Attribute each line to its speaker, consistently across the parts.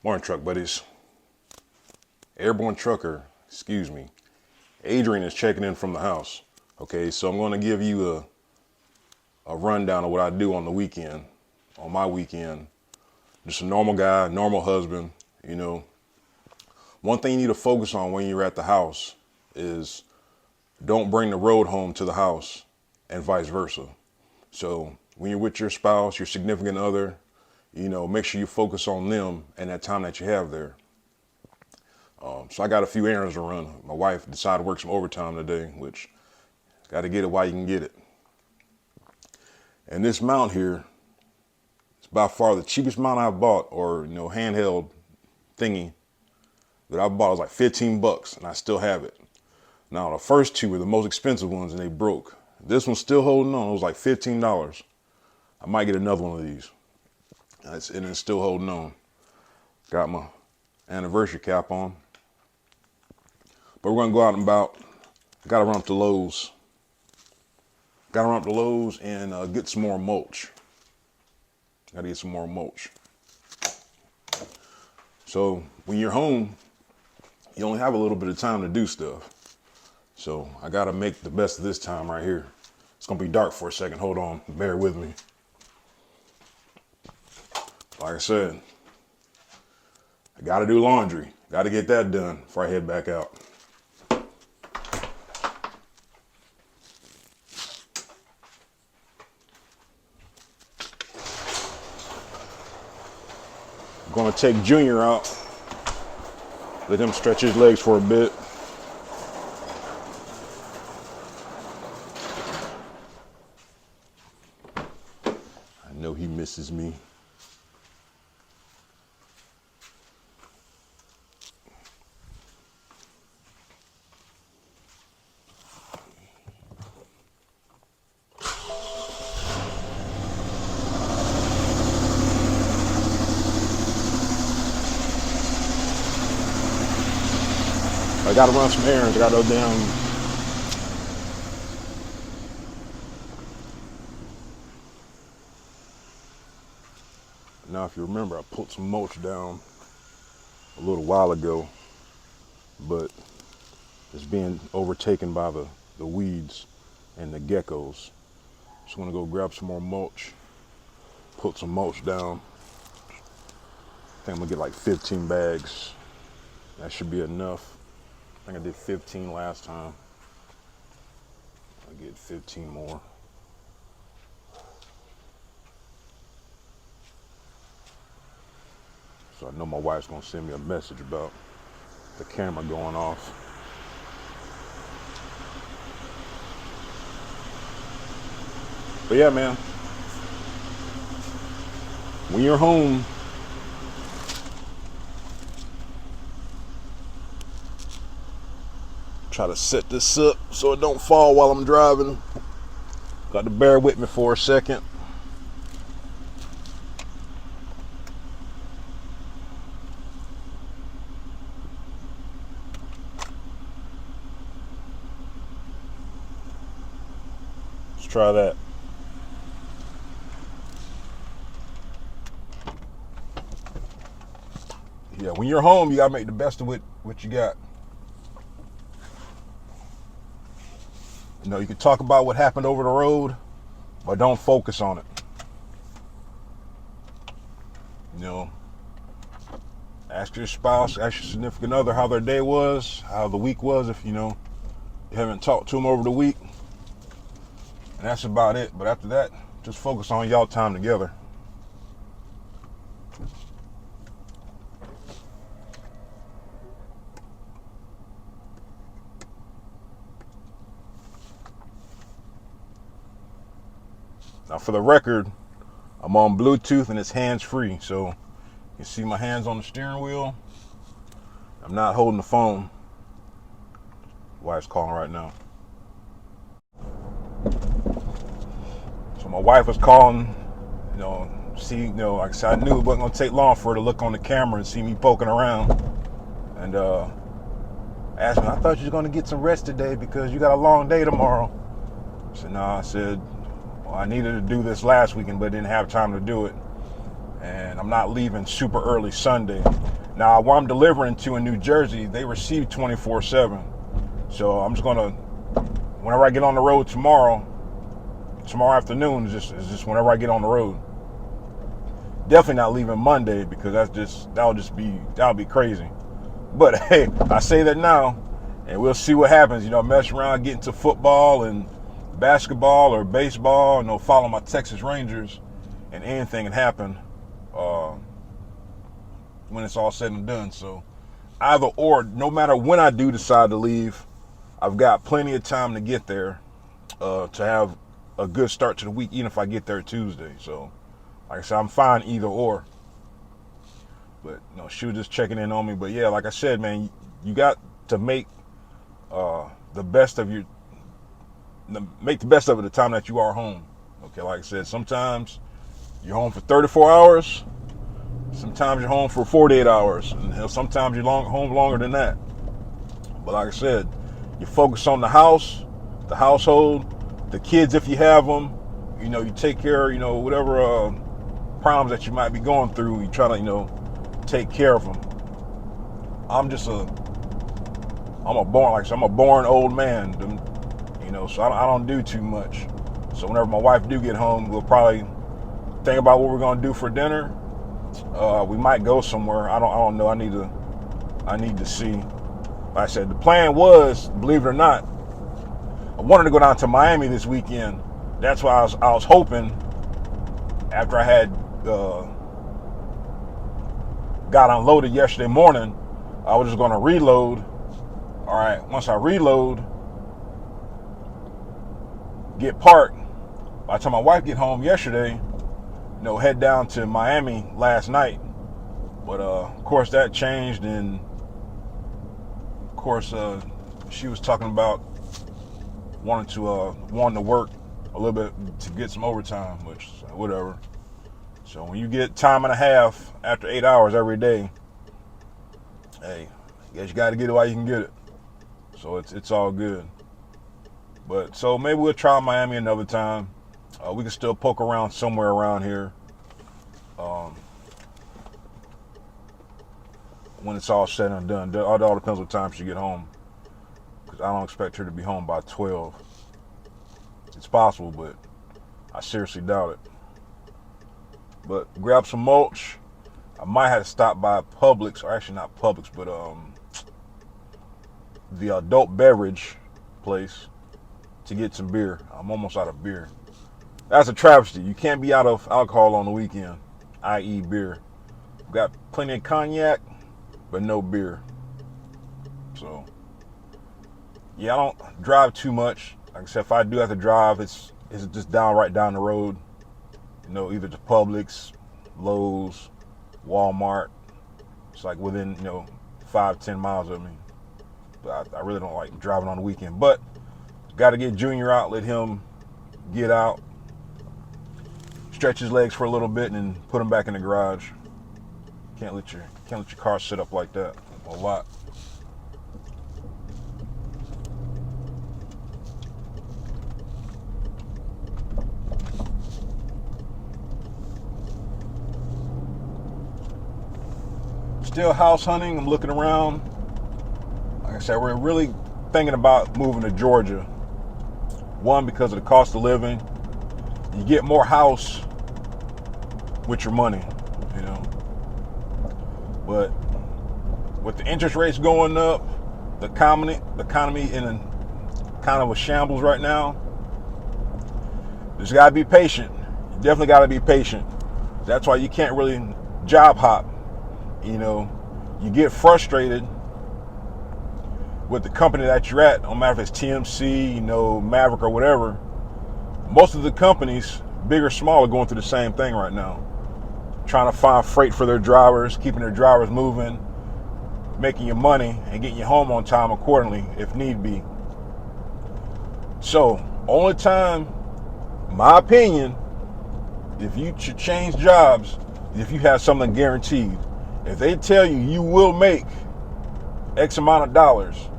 Speaker 1: Morning, truck buddies. Airborne trucker, excuse me. Adrian is checking in from the house. Okay, so I'm going to give you a rundown of what I do on the weekend, on my weekend. Just a normal guy, normal husband, you know. One thing you need to focus on when you're at the house is don't bring the road home to the house and vice versa. So when you're with your spouse, your significant other, you know, make sure you focus on them and that time that you have there. So I got a few errands to run. My wife decided to work some overtime today, which got to get it while you can get it. And this mount here is by far the cheapest mount I've bought, or handheld thingy that I bought was like 15 bucks, and I still have it. Now the first two were the most expensive ones, and they broke. This one's still holding on. It was like $15. I might get another one of these, and it's still holding on. Got my anniversary cap on. But we're gonna go out and about. Gotta run up to Lowe's. And get some more mulch. Gotta get some more mulch. So when you're home, you only have a little bit of time to do stuff. So I gotta make the best of this time right here. It's gonna be dark for a second. Hold on, bear with me. Like I said, I gotta do laundry. Gotta get that done before I head back out. I'm gonna take Junior out, let him stretch his legs for a bit. I know he misses me. I gotta run some errands. I gotta go down. Now, if you remember, I put some mulch down a little while ago, but it's being overtaken by the weeds and the geckos. So I'm gonna go grab some more mulch, put some mulch down. I think I'm gonna get like 15 bags. That should be enough. I think I did 15 last time. I'll get 15 more. So I know my wife's gonna send me a message about the camera going off. But yeah, man, when you're home, try to set this up so it don't fall while I'm driving. Got to bear with me for a second. Let's try that. Yeah, when you're home, you gotta make the best of what you got. You know, you can talk about what happened over the road, but don't focus on it. You know, ask your spouse, ask your significant other how their day was, how the week was, if you haven't talked to them over the week. And that's about it. But after that, just focus on y'all time together. Now, for the record, I'm on Bluetooth and it's hands-free, so you can see my hands on the steering wheel. I'm not holding the phone. Wife's calling right now. So my wife was calling, like I said, I knew it wasn't gonna take long for her to look on the camera and see me poking around. And asked me, I thought you were gonna get some rest today because you got a long day tomorrow. I said, no, I said, well, I needed to do this last weekend, but didn't have time to do it. And and I'm not leaving super early Sunday. Now, where I'm delivering to in New Jersey, they receive 24/7. So I'm just gonna, whenever I get on the road tomorrow afternoon is just whenever I get on the road. Definitely not leaving Monday because that'll be crazy. But hey, I say that now, and we'll see what happens. Mess around, get into football and basketball or baseball, follow my Texas Rangers, and anything can happen when it's all said and done. So either or, no matter when I do decide to leave, I've got plenty of time to get there to have a good start to the week, even if I get there Tuesday. So, like I said, I'm fine either or. But she was just checking in on me. But yeah, like I said, man, you got to make the best of it the time that you are home. Okay, like I said, sometimes you're home for 34 hours. Sometimes you're home for 48 hours. And sometimes you're home longer than that. But like I said, you focus on the house, the household, the kids if you have them. You take care of, whatever problems that you might be going through. You try to, take care of them. I'm a born old man, so I don't do too much. So whenever my wife do get home, we'll probably think about what we're gonna do for dinner. We might go somewhere. I don't know. I need to see. Like I said, the plan was, believe it or not, I wanted to go down to Miami this weekend. That's why I was hoping after I had got unloaded yesterday morning, I was just going to reload. All right, once I reload, get parked. By the time my wife get home yesterday, head down to Miami last night. But of course that changed, and of course she was talking about wanting to work a little bit to get some overtime, which whatever. So when you get time and a half after 8 hours every day, hey, I guess you got to get it while you can get it. So it's all good. But so maybe we'll try Miami another time. We can still poke around somewhere around here when it's all said and done. It all depends what time she get home, because I don't expect her to be home by 12. It's possible, but I seriously doubt it. But grab some mulch. I might have to stop by Publix, or actually not Publix, but the adult beverage place to get some beer. I'm almost out of beer. That's a travesty. You can't be out of alcohol on the weekend, i.e. beer. Got plenty of cognac, but no beer. So, yeah, I don't drive too much. Like I said, if I do have to drive, it's just right down the road. Either to Publix, Lowe's, Walmart. It's like within, 5-10 miles of me. But I really don't like driving on the weekend. But got to get Junior out, let him get out, stretch his legs for a little bit, and then put him back in the garage. Can't let your car sit up like that a lot. Still house hunting. I'm looking around. Like I said, we're really thinking about moving to Georgia. One, because of the cost of living. You get more house with your money, But with the interest rates going up, the economy in a kind of a shambles right now. Just gotta be patient. You definitely gotta be patient. That's why you can't really job hop. You get frustrated with the company that you're at, no matter if it's TMC, Maverick or whatever. Most of the companies, big or small, are going through the same thing right now. Trying to find freight for their drivers, keeping their drivers moving, making your money, and getting you home on time accordingly, if need be. So, only time, my opinion, if you should change jobs, if you have something guaranteed. If they tell you you will make X amount of dollars,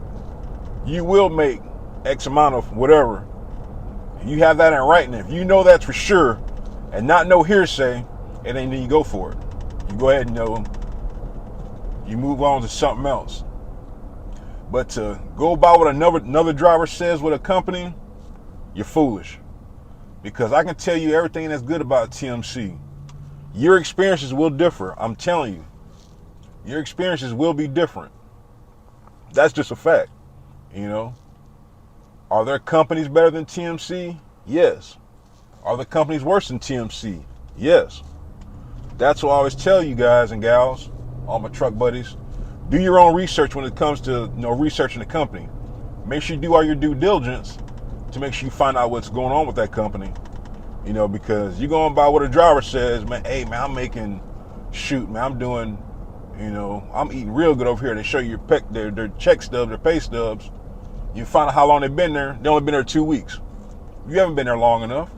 Speaker 1: you will make X amount of whatever, you have that in writing. If you know that's for sure and not no hearsay, and then you go for it.
Speaker 2: you go ahead and you move on to something else. But to go by what another driver says with a company, you're foolish. Because I can tell you everything that's good about TMC. Your experiences will differ. I'm telling you. Your experiences will be different. That's just a fact. You know? Are there companies better than TMC? Yes. Are the companies worse than TMC? Yes. That's what I always tell you guys and gals, all my truck buddies. Do your own research when it comes to researching the company. Make sure you do all your due diligence to make sure you find out what's going on with that company. Because you're going by what a driver says, man, hey man, I'm doing, I'm eating real good over here. They show you their check stubs, their pay stubs. You find out how long they've been there. They only been there 2 weeks. You haven't been there long enough.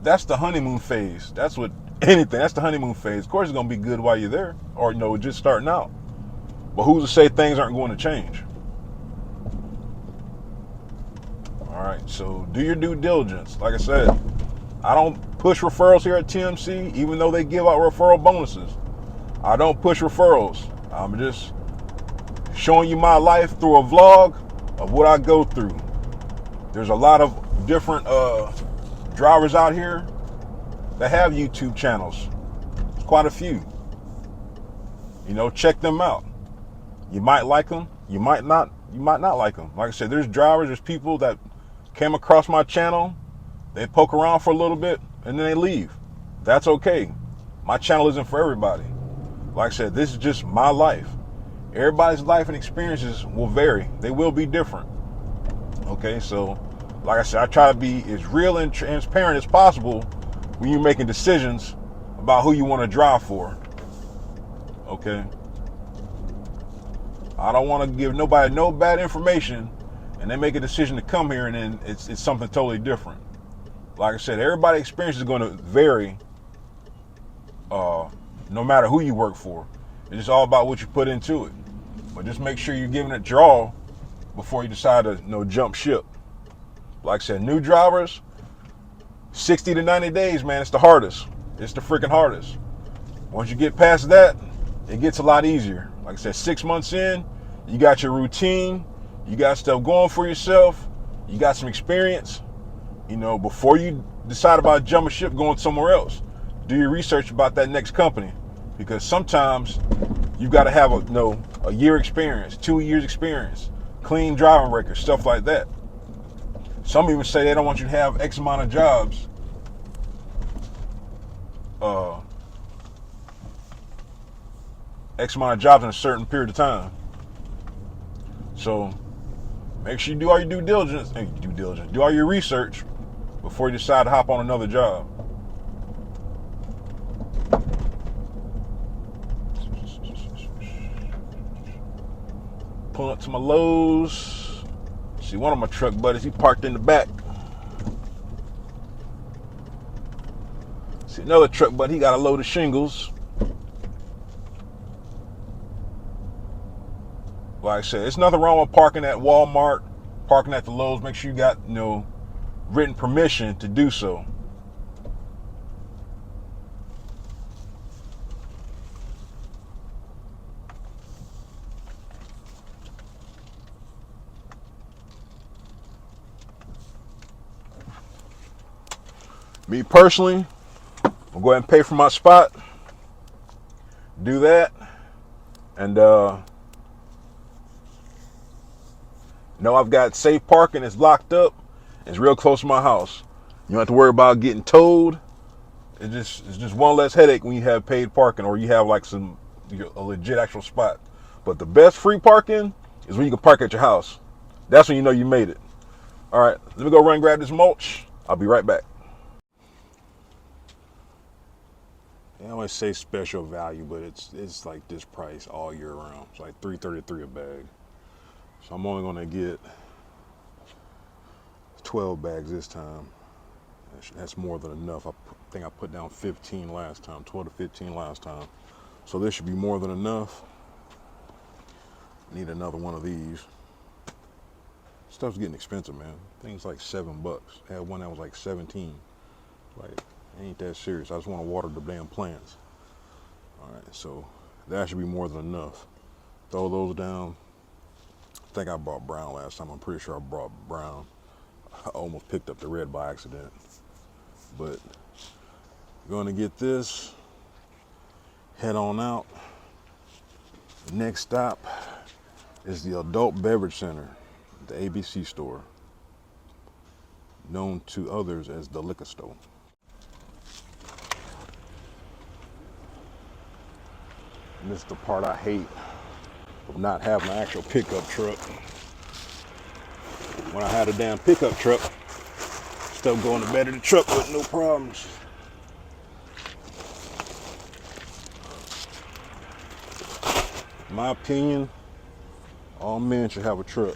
Speaker 2: That's the honeymoon phase. That's the honeymoon phase. Of course it's gonna be good while you're there, or just starting out. But who's to say things aren't going to change? All right, so do your due diligence. Like I said, I don't push referrals here at TMC, even though they give out referral bonuses. I don't push referrals. I'm just showing you my life through a vlog of what I go through. There's a lot of different drivers out here that have YouTube channels. Quite a few. Check them out. You might like them. You might not like them. Like I said, there's people that came across my channel. They poke around for a little bit and then they leave. That's okay. My channel isn't for everybody. Like I said, this is just my life. Everybody's life and experiences will vary. They will be different. Okay, so like I said, I try to be as real and transparent as possible when you're making decisions about who you want to drive for. Okay. I don't want to give nobody no bad information and they make a decision to come here and then it's something totally different. Like I said, everybody's experience is going to vary no matter who you work for. It's just all about what you put into it. But just make sure you're giving it your all before you decide to jump ship. Like I said, new drivers, 60 to 90 days, man, it's the hardest. It's the freaking hardest. Once you get past that, it gets a lot easier. Like I said, 6 months in, you got your routine, you got stuff going for yourself, you got some experience. Before you decide about jumping ship, going somewhere else, do your research about that next company. Because sometimes you've got to have a year experience, 2 years experience, clean driving record, stuff like that. Some even say they don't want you to have X amount of jobs. X amount of jobs in a certain period of time. So make sure you do all your due diligence. Do all your research before you decide to hop on another job. Pulling up to my Lowe's. See, one of my truck buddies, he parked in the back. See, another truck buddy, he got a load of shingles. Like I said, it's nothing wrong with parking at Walmart, parking at the Lowe's. Make sure you got, written permission to do so. Me personally, I'll go ahead and pay for my spot. Do that. And I've got safe parking. It's locked up. It's real close to my house. You don't have to worry about getting towed. It's just one less headache when you have paid parking or you have like a legit actual spot. But the best free parking is when you can park at your house. That's when you know you made it. All right, let me go run and grab this mulch. I'll be right back. They always say special value, but it's like this price all year round. It's like $3.33 a bag. So I'm only gonna get 12 bags this time. That's more than enough. I think I put down 15 last time, 12 to 15 last time. So this should be more than enough. Need another one of these. Stuff's getting expensive, man. Things like $7. I had one that was like 17. Like, ain't that serious. I just want to water the damn plants.
Speaker 1: So that should be more than enough. Throw those down. I think I brought brown last time. I'm pretty sure I brought brown. I almost picked up the red by accident. But going to get this, head on out. The next stop is the Adult Beverage Center, the ABC store, known to others as the liquor store. And this is the part I hate of not having an actual pickup truck. When I had a damn pickup truck, stuff going to bed in the truck with no problems. In my opinion, all men should have a truck.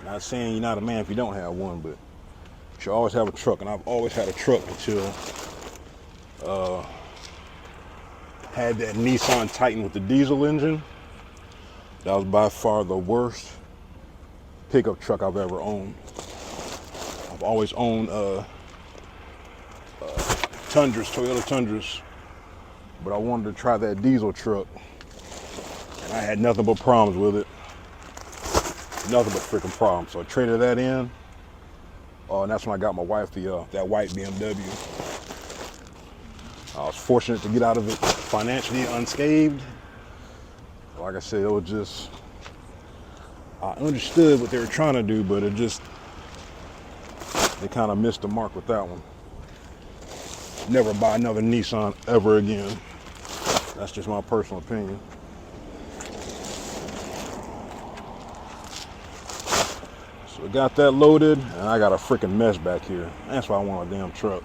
Speaker 1: Not saying you're not a man if you don't have one, but you should always have a truck. And I've always had a truck until had that Nissan Titan with the diesel engine. That was by far the worst pickup truck I've ever owned. I've always owned Tundras, Toyota Tundras, but I wanted to try that diesel truck, and I had nothing but problems with it. Nothing but freaking problems. So I traded that in, and that's when I got my wife that white BMW. I was fortunate to get out of it financially unscathed. Like I said, it was just, I understood what they were trying to do, but they kind of missed the mark with that one. Never buy another Nissan ever again. That's just my personal opinion. So I got that loaded, and I got a freaking mess back here. That's why I want a damn truck.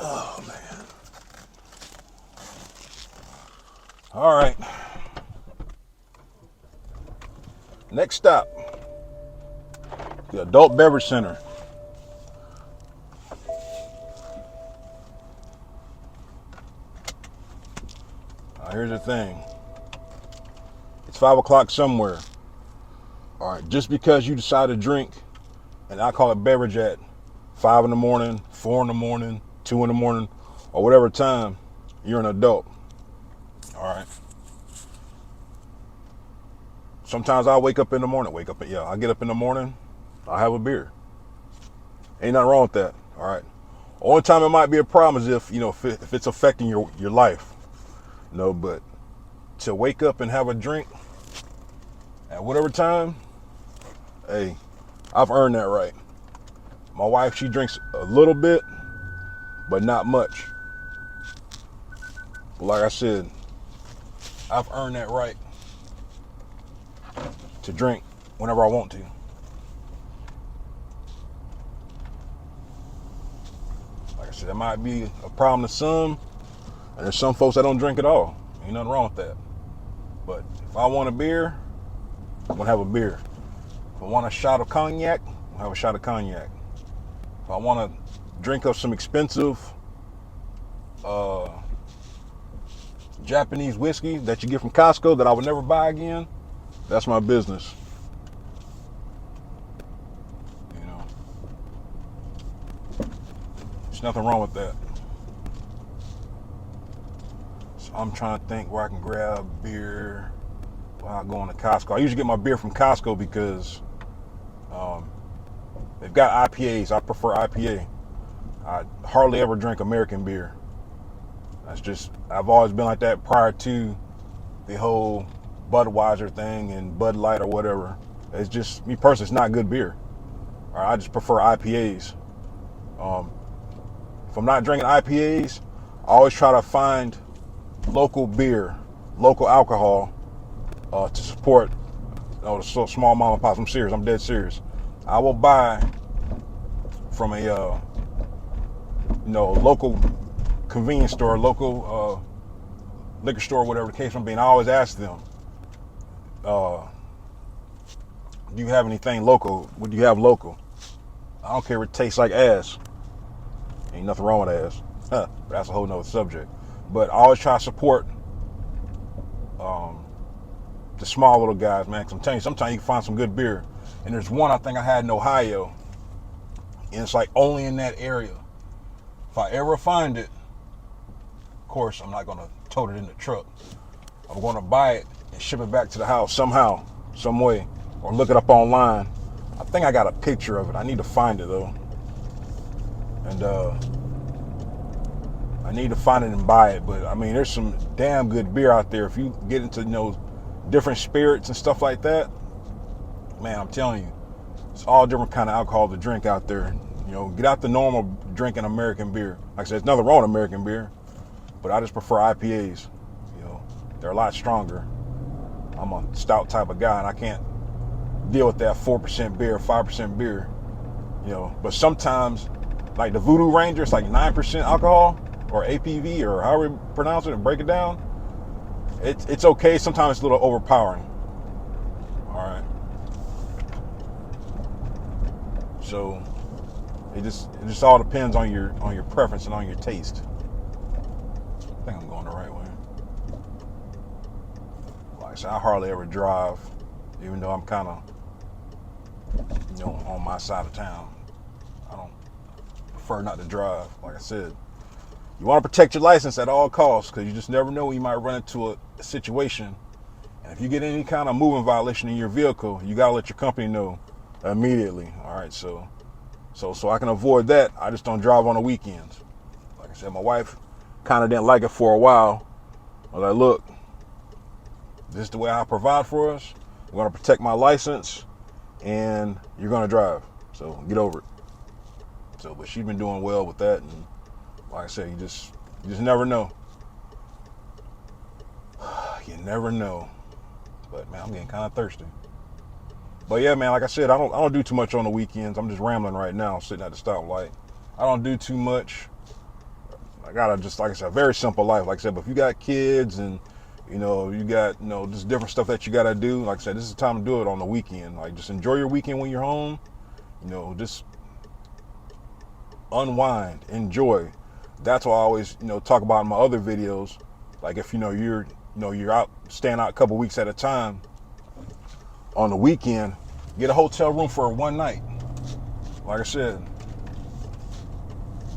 Speaker 1: Oh, man. All right. Next stop, the Adult Beverage Center. Here's the thing. It's 5 o'clock somewhere. All right, just because you decide to drink an alcoholic beverage at 5 in the morning, 4 in the morning, 2 in the morning, or whatever time, you're an adult. All right. Sometimes I wake up in the morning. I get up in the morning, I have a beer. Ain't nothing wrong with that. All right. Only time it might be a problem is if it's affecting your life. No, but to wake up and have a drink at whatever time, hey, I've earned that right. My wife, she drinks a little bit, but not much. But like I said, I've earned that right to drink whenever I want to. Like I said, that might be a problem to some, and there's some folks that don't drink at all. Ain't nothing wrong with that. But if I want a beer, I'm gonna have a beer. If I want a shot of cognac, I'll have a shot of cognac. If I want to drink of some expensive Japanese whiskey that you get from Costco that I would never buy again, that's my business. There's nothing wrong with that. So I'm trying to think where I can grab beer without going to Costco. I usually get my beer from Costco because
Speaker 2: They've got IPAs. I prefer IPA. I hardly ever drink American beer. That's just, I've always been like that prior to the whole Budweiser thing and Bud Light or whatever. It's just, me personally, it's not good beer. All right, I just prefer IPAs. If I'm not drinking IPAs, I always try to find local beer, local alcohol to support the small mom and pops. I'm serious. I'm dead serious. I will buy from a local convenience store, local liquor store, whatever the case may be. And I always ask them, do you have anything local? What do you have local? I don't care if it tastes like ass. Ain't nothing wrong with ass. But that's a whole nother subject. But I always try to support the small little guys, man. Because I'm telling you, sometimes you can find some good beer. And there's one I think I had in Ohio, and it's like only in that area. If I ever find it, of course, I'm not going to tote it in the truck. I'm going to buy it and ship it back to the house somehow, some way, or look it up online. I think I got a picture of it. I need to find it though. And I need to find it and buy it. But I mean, there's some damn good beer out there. If you get into different spirits and stuff like that, man, I'm telling you, it's all different kind of alcohol to drink out there. Get out the normal drinking American beer. Like I said, there's nothing wrong with American beer, but I just prefer IPAs. They're a lot stronger. I'm a stout type of guy, and I can't deal with that 4% beer, 5% beer. But sometimes, like the Voodoo Ranger, it's like 9% alcohol, or APV, or however you pronounce it and break it down. It's okay. Sometimes it's a little overpowering. All right. So it just all depends on your preference and on your taste. I think I'm going the right way. Like I said, I hardly ever drive, even though I'm kind of on my side of town. I don't prefer not to drive. Like I said, you want to protect your license at all costs, because you just never know when you might run into a situation. And if you get any kind of moving violation in your vehicle, you gotta let your company know immediately. All right, so I can avoid that. I just don't drive on the weekends. Like I said, my wife kind of didn't like it for a while. I was like, look, this is the way I provide for us. I'm gonna protect my license, and you're gonna drive. So get over it. But she's been doing well with that, and like I said, you just never know. You never know. But man, I'm getting kind of thirsty. But yeah, man, like I said, I don't do too much on the weekends. I'm just rambling right now, sitting at the stoplight. I don't do too much. I got just, like I said, a very simple life. Like I said, but if you got kids and you got just different stuff that you got to do, like I said, this is the time to do it on the weekend. Like, just enjoy your weekend when you're home. Just unwind, enjoy. That's what I always talk about in my other videos. Like, if you're out, staying out a couple weeks at a time, on the weekend, get a hotel room for one night. Like I said,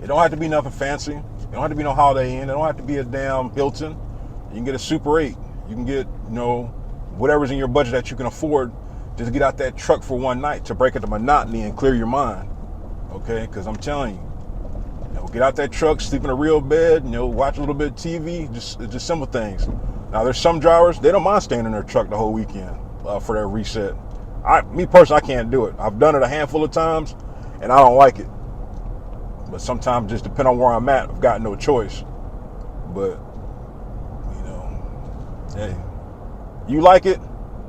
Speaker 2: it don't have to be nothing fancy. It don't have to be no Holiday Inn. It don't have to be a damn Hilton. You can get a Super 8. You can get, whatever's in your budget that you can afford. Just get out that truck for one night to break up the monotony and clear your mind. Okay? Because I'm telling you, get out that truck, sleep in a real bed, watch a little bit of TV, just simple things. Now, there's some drivers, they don't mind staying in their truck the whole weekend for their reset. Me personally, I can't do it. I've done it a handful of times, and I don't like it. But sometimes, just depending on where I'm at, I've got no choice. But, hey, you like it,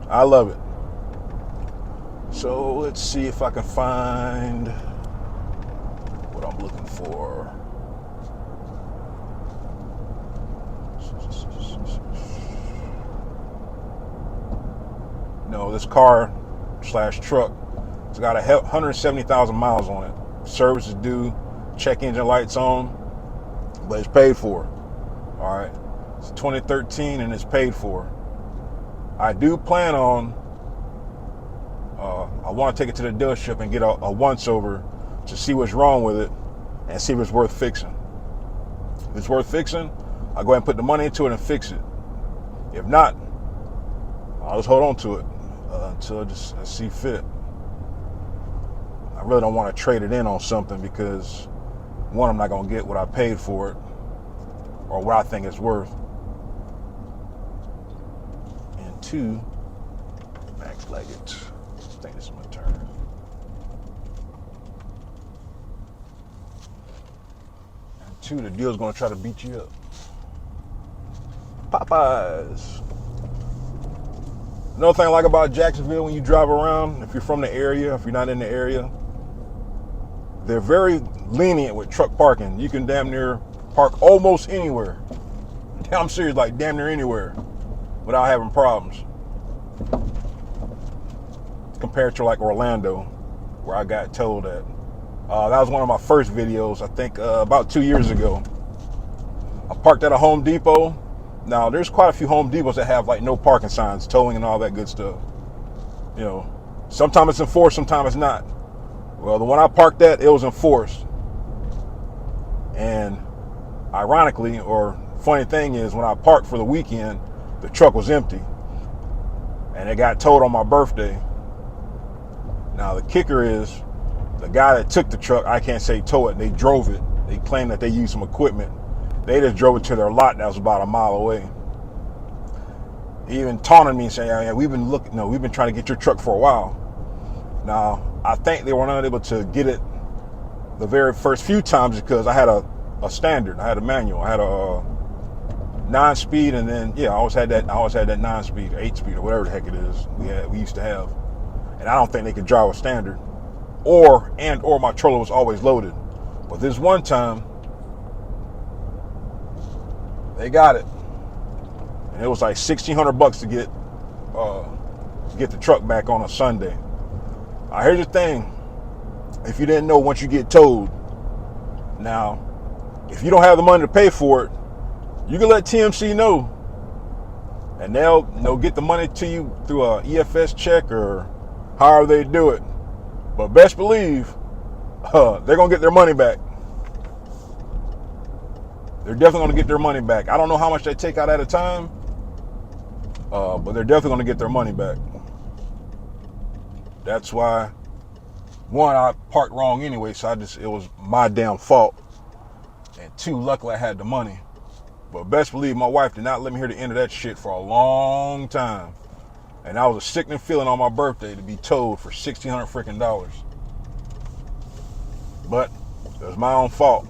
Speaker 2: I love it. So let's see if I can find what I'm looking for. This car / truck, it's got 170,000 miles on it. Service is due, check engine lights on, but it's paid for. All right, it's 2013 and it's paid for. I do plan on, I want to take it to the dealership and get a once over to see what's wrong with it and see if it's worth fixing. If it's worth fixing, I'll go ahead and put the money into it and fix it. If not, I'll just hold on to it until I just see fit. I really don't want to trade it in on something because one, I'm not gonna get what I paid for it or what I think it's worth, and two, max leg it. I think this is my turn. And two, the deal's gonna try to beat you up. Popeyes. Another thing I like about Jacksonville when you drive around, if you're from the area, if you're not in the area, they're very lenient with truck parking. You can damn near park almost anywhere. I'm serious, like damn near anywhere without having problems. Compared to like Orlando, where I got told that. That was one of my first videos, I think about 2 years ago. I parked at a Home Depot. Now, there's quite a few Home Depots that have like no parking signs, towing and all that good stuff. You know, sometimes it's enforced, sometimes it's not. Well, the one I parked at, it was enforced. And ironically, or funny thing is, when I parked for the weekend, the truck was empty. And it got towed on my birthday. Now, the kicker is, the guy that took the truck, I can't say tow it, they drove it. They claimed that they used some equipment. They just drove it to their lot that was about a mile away. He even taunted me and saying, yeah, we've been trying to get your truck for a while. Now, I think they were not able to get it the very first few times because I had a standard. I had a manual. I had a 9-speed, and then I always had that 9-speed, 8-speed, or whatever the heck it is we used to have. And I don't think they could drive a standard. Or my trailer was always loaded. But this one time, they got it, and it was like $1,600 to get the truck back on a Sunday. Here's the thing: if you didn't know, once you get towed, now if you don't have the money to pay for it, you can let TMC know, and they'll get the money to you through a EFS check or however they do it. But best believe they're gonna get their money back. They're definitely going to get their money back. I don't know how much they take out at a time, but they're definitely going to get their money back. That's why, one, I parked wrong anyway, so it was my damn fault. And two, luckily I had the money. But best believe my wife did not let me hear the end of that shit for a long time. And that was a sickening feeling on my birthday to be towed for $1,600 freaking dollars. But it was my own fault.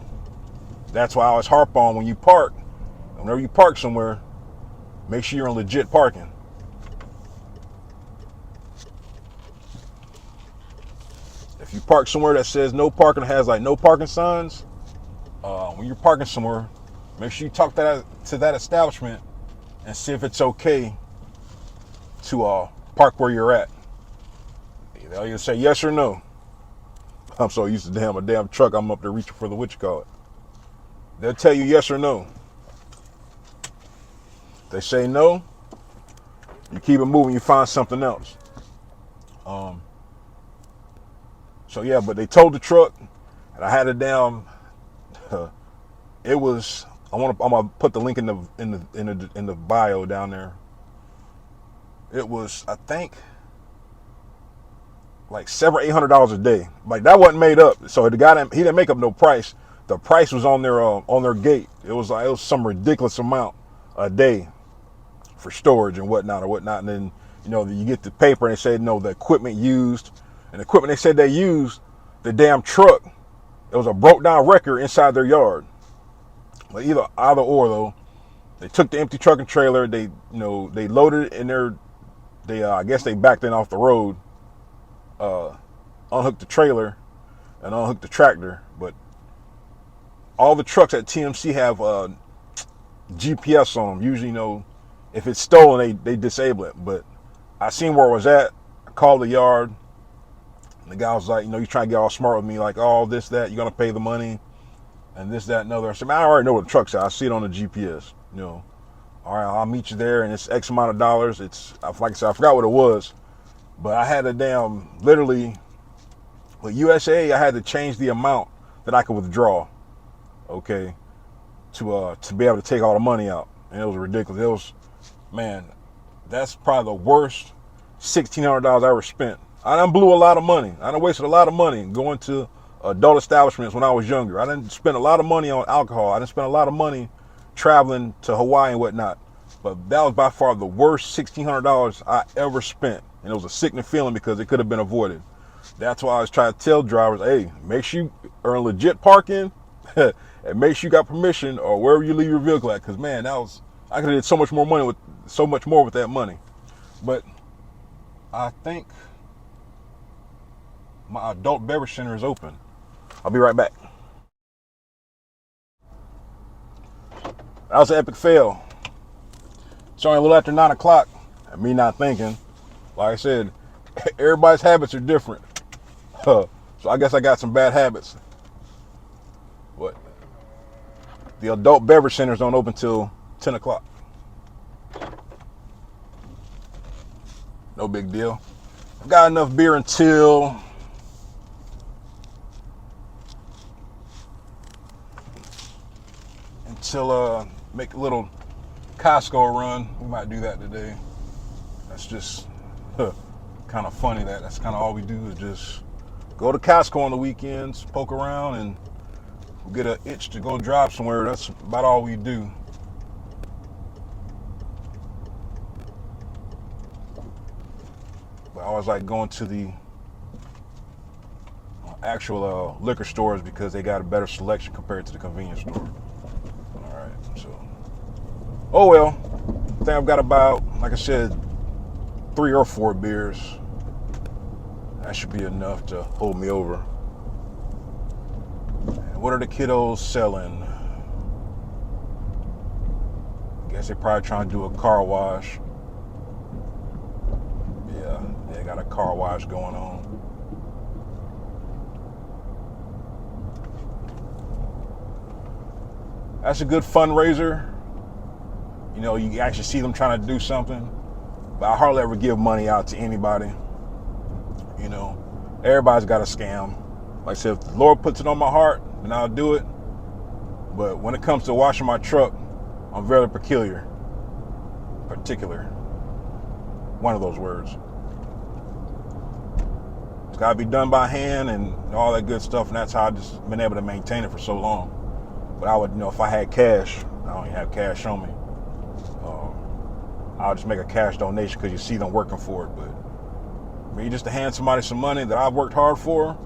Speaker 2: That's why I always harp on when you park, whenever you park somewhere, make sure you're in legit parking. If you park somewhere that says no parking, has like no parking signs, when you're parking somewhere, make sure you talk to that establishment and see if it's okay to park where you're at. They'll either say yes or no. I'm so used to a damn truck, I'm up there reaching for the what you call it. They'll tell you yes or no. If they say no, you keep it moving, you find something else. But they towed the truck, and I had it down. It was. I'm gonna put the link in the bio down there. It was, I think, like $700 or $800 a day. Like, that wasn't made up. So the guy he didn't make up no price. The price was on their gate. It was some ridiculous amount a day for storage and whatnot. And then you get the paper and they say the equipment used, and the equipment they said they used, the damn truck, it was a broke down wrecker inside their yard. But either or though, they took the empty truck and trailer. They loaded it in their. I guess they backed in off the road, unhooked the trailer, and unhooked the tractor, but. All the trucks at TMC have GPS on them. Usually, if it's stolen, they disable it. But I seen where it was at. I called the yard. And the guy was like, you trying to get all smart with me, like, oh, this, that, you're going to pay the money, and this, that, and other. I said, man, I already know what the truck's at. I see it on the GPS. All right, I'll meet you there, and it's X amount of dollars. It's, like I said, I forgot what it was. But I had literally, with USA, I had to change the amount that I could withdraw. Okay, to be able to take all the money out, and it was ridiculous. It was, man, that's probably the worst $1,600 I ever spent. I done blew a lot of money. I done wasted a lot of money going to adult establishments when I was younger. I didn't spend a lot of money on alcohol. I didn't spend a lot of money traveling to Hawaii and whatnot. But that was by far the worst $1,600 I ever spent. And it was a sickening feeling because it could have been avoided. That's why I was trying to tell drivers, hey, make sure you are in legit parking and make sure you got permission or wherever you leave your vehicle at. Because, man, I could have did so much more with that money. But I think my adult beverage center is open. I'll be right back. That was an epic fail. It's only a little after 9 o'clock. And me not thinking. Like I said, everybody's habits are different. So I guess I got some bad habits. But the adult beverage centers don't open till 10 o'clock. No big deal. I've got enough beer until make a little Costco run. We might do that today. That's just kind of funny that's kind of all we do is just go to Costco on the weekends, poke around, and get an itch to go drive somewhere. That's about all we do. But I always like going to the actual liquor stores because they got a better selection compared to the convenience store. All right, so oh well. I think I've got about, like I said, 3 or 4 beers. That should be enough to hold me over. And what are the kiddos selling? Guess they're probably trying to do a car wash. Yeah, they got a car wash going on. That's a good fundraiser. You know, you actually see them trying to do something. But I hardly ever give money out to anybody. You know, everybody's got a scam. Like I said, if the Lord puts it on my heart, then I'll do it. But when it comes to washing my truck, I'm very particular. One of those words. It's got to be done by hand and all that good stuff. And that's how I've just been able to maintain it for so long. But I would, you know, if I had cash, I don't even have cash on me. I'll just make a cash donation because you see them working for it. But me just to hand somebody some money that I've worked hard for,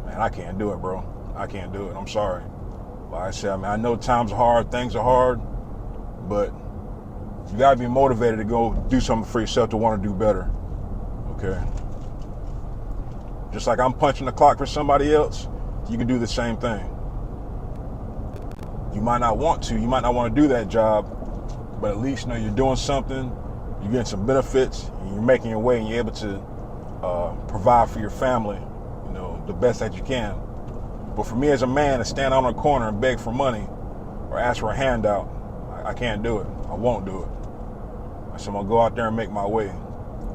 Speaker 2: man, I can't do it, bro. I can't do it. I'm sorry. Like I said, I mean, I know times are hard, things are hard, but you gotta be motivated to go do something for yourself to want to do better. Okay. Just like I'm punching the clock for somebody else, you can do the same thing. You might not want to, you might not want to do that job, but at least you know you're doing something, you're getting some benefits, and you're making your way, and you're able to provide for your family, you know, the best that you can. But for me as a man to stand out on a corner and beg for money or ask for a handout, I can't do it. I won't do it. So I'm gonna go out there and make my way.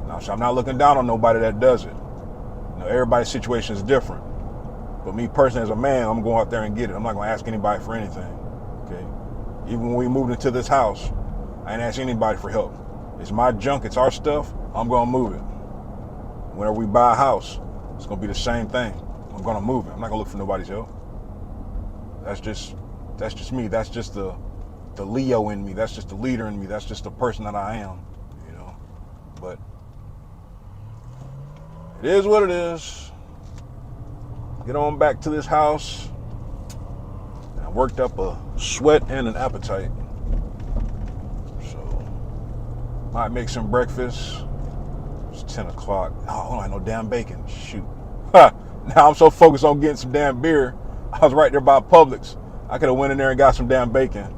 Speaker 2: Now, so I'm not looking down on nobody that does it. You know, everybody's situation is different. But me personally as a man, I'm going out there and get it. I'm not gonna ask anybody for anything. Okay. Even when we moved into this house, I didn't ask anybody for help. It's my junk, it's our stuff, I'm gonna move it. Whenever we buy a house, it's gonna be the same thing. I'm gonna move it. I'm not gonna look for nobody's help. That's just me. That's just the Leo in me. That's just the leader in me. That's just the person that I am, you know. But it is what it is. Get on back to this house. I worked up a sweat and an appetite. So, might make some breakfast. It's 10 o'clock. Oh, I don't have no damn bacon. Shoot. Now I'm so focused on getting some damn beer. I was right there by Publix. I could have went in there and got some damn bacon.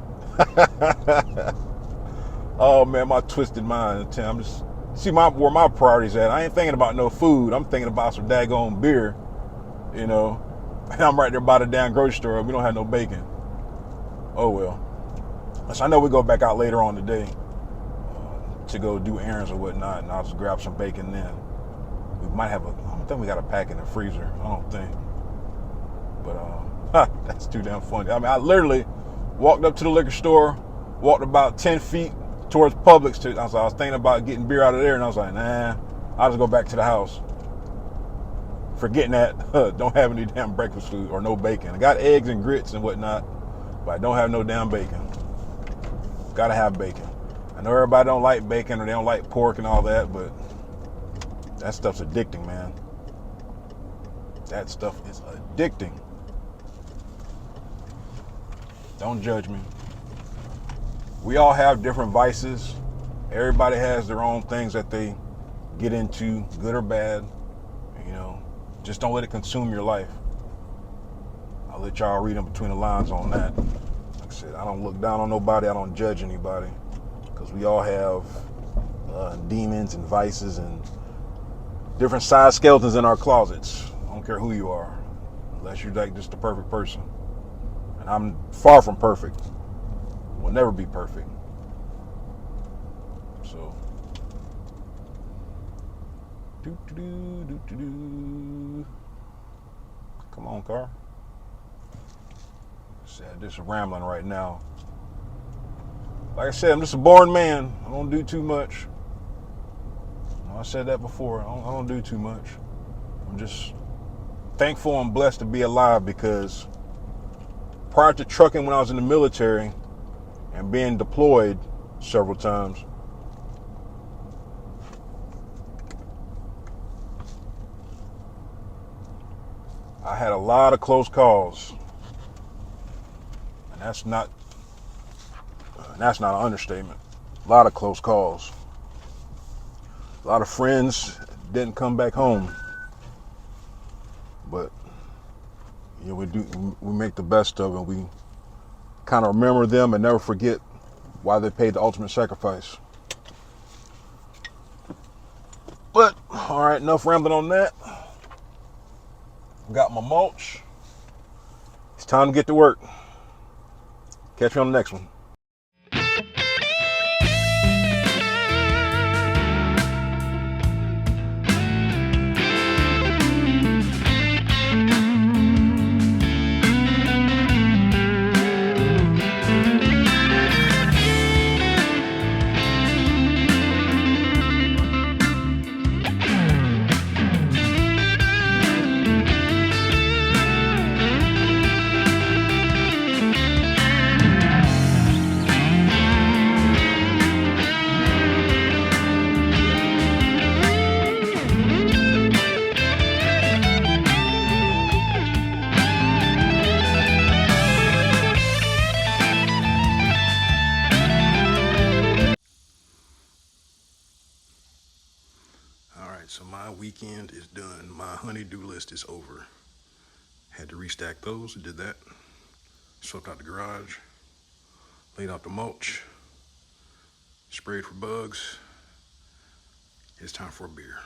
Speaker 2: Oh man, my twisted mind. I'm just see where my priorities at. I ain't thinking about no food. I'm thinking about some daggone beer. You know, and I'm right there by the damn grocery store. We don't have no bacon. Oh well. So I know we go back out later on today to go do errands or whatnot, and I'll just grab some bacon then. We might have I don't think we got a pack in the freezer. I don't think. But that's too damn funny. I mean, I literally walked up to the liquor store, walked about 10 feet towards Publix. I was thinking about getting beer out of there, and I was like, nah, I'll just go back to the house. forgetting that don't have any damn breakfast food or no bacon. I got eggs and grits and whatnot, but I don't have no damn bacon. Gotta have bacon. I know everybody don't like bacon or they don't like pork and all that, but that stuff's addicting, man. That stuff is addicting. Don't judge me. We all have different vices. Everybody has their own things that they get into, good or bad. You know, just don't let it consume your life. I'll let y'all read in between the lines on that. Like I said, I don't look down on nobody. I don't judge anybody, because we all have demons and vices and different size skeletons in our closets. I don't care who you are, unless you're like just the perfect person. And I'm far from perfect. Will never be perfect. So, come on, car. Just rambling right now. Like I said, I'm just a boring man. I don't do too much. I said that before. I don't do too much. I'm just thankful and blessed to be alive, because prior to trucking, when I was in the military and being deployed several times, I had a lot of close calls. And that's not an understatement. A lot of close calls. A lot of friends didn't come back home. But you know, we make the best of it. We kind of remember them and never forget why they paid the ultimate sacrifice. But all right, enough rambling on that. Got my mulch. It's time to get to work. Catch you on the next one. So my weekend is done. My honey-do list is over. Had to restack those, did that. Swept out the garage, laid out the mulch, sprayed for bugs. It's time for a beer.